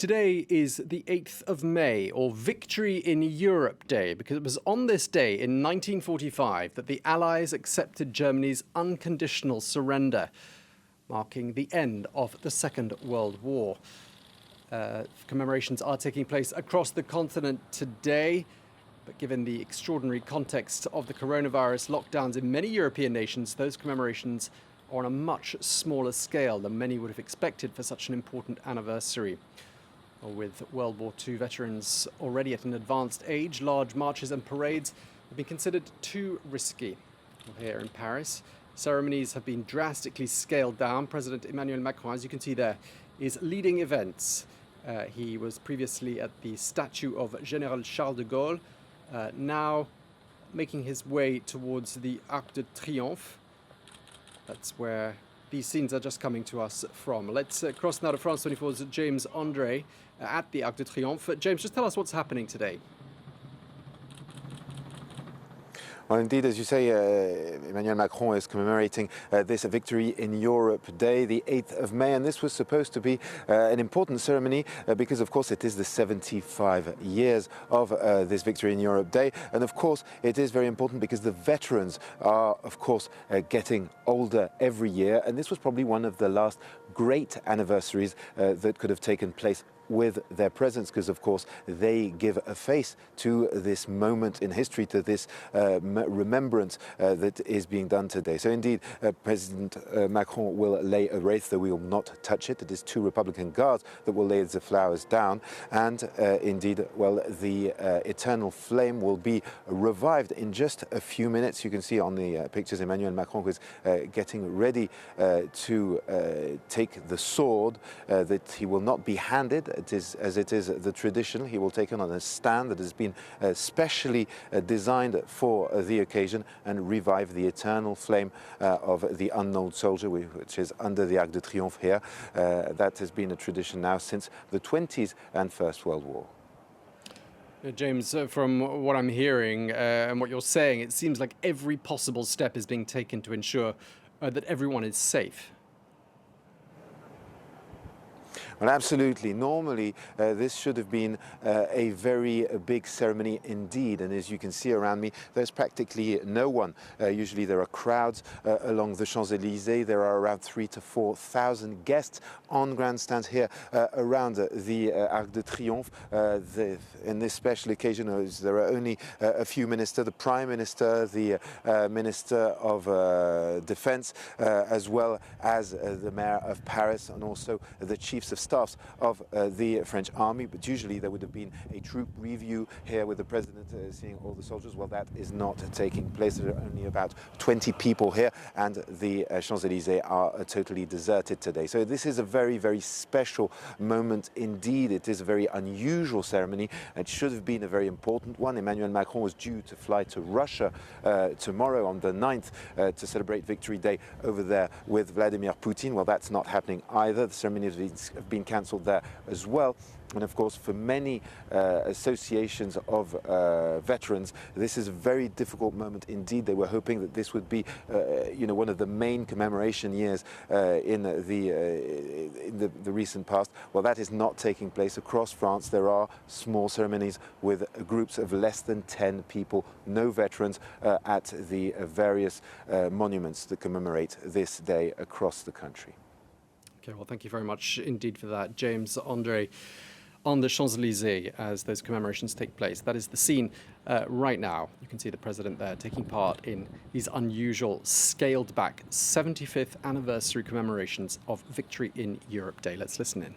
Today is the 8th of May, or Victory in Europe Day, because it was on this day in 1945 that the Allies accepted Germany's unconditional surrender, marking the end of the Second World War. Commemorations are taking place across the continent today, but given the extraordinary context of the coronavirus lockdowns in many European nations, those commemorations are on a much smaller scale than many would have expected for such an important anniversary. With World War II veterans already at an advanced age, large marches and parades have been considered too risky. Here in Paris, ceremonies have been drastically scaled down. President Emmanuel Macron, as you can see there, is leading events. He was previously at the statue of General Charles de Gaulle, now making his way towards the Arc de Triomphe. That's where these scenes are just coming to us from. Let's cross now to France 24's James Andre at the Arc de Triomphe. James, just tell us what's happening today. Well, indeed, as you say, Emmanuel Macron is commemorating this Victory in Europe Day, the 8th of May, and this was supposed to be an important ceremony because, of course, it is the 75 years of this Victory in Europe Day, and of course, it is very important because the veterans are, of course, getting older every year, and this was probably one of the last great anniversaries that could have taken place with their presence, because of course they give a face to this moment in history, to this remembrance that is being done today. So indeed, President Macron will lay a wreath, though we will not touch it. It is two Republican guards that will lay the flowers down, and indeed, well, the eternal flame will be revived in just a few minutes. You can see on the pictures Emmanuel Macron is getting ready to take the sword that he will not be handed. It is, as it is the tradition, he will take it on a stand that has been specially designed for the occasion and revive the eternal flame of the unknown soldier, which is under the Arc de Triomphe here. That has been a tradition now since the 20s and First World War. James, from what I'm hearing and what you're saying, it seems like every possible step is being taken to ensure that everyone is safe. Well, absolutely. Normally, this should have been a very big ceremony indeed. And as you can see around me, there's practically no one. Usually there are crowds along the Champs-Élysées. There are around 3,000 to 4,000 guests on grandstands here around the Arc de Triomphe. In this special occasion, there are only a few ministers, the Prime Minister, the Minister of Defense, as well as the Mayor of Paris, and also the Chiefs of Staffs of the French army. But usually there would have been a troop review here with the president seeing all the soldiers. Well, that is not taking place. There are only about 20 people here, and the Champs-Élysées are totally deserted today. So this is a very, very special moment indeed. It is a very unusual ceremony. It should have been a very important one. Emmanuel Macron was due to fly to Russia tomorrow on the 9th to celebrate Victory Day over there with Vladimir Putin. Well, that's not happening either. The ceremony has been cancelled there as well. And of course, for many associations of veterans, this is a very difficult moment indeed. They were hoping that this would be, one of the main commemoration years in the recent past. Well, that is not taking place across France. There are small ceremonies with groups of less than 10 people, no veterans, at the various monuments that commemorate this day across the country. Okay, well, thank you very much indeed for that, James Andre, on the Champs-Élysées as those commemorations take place. That is the scene right now. You can see the president there taking part in these unusual, scaled-back 75th anniversary commemorations of Victory in Europe Day. Let's listen in.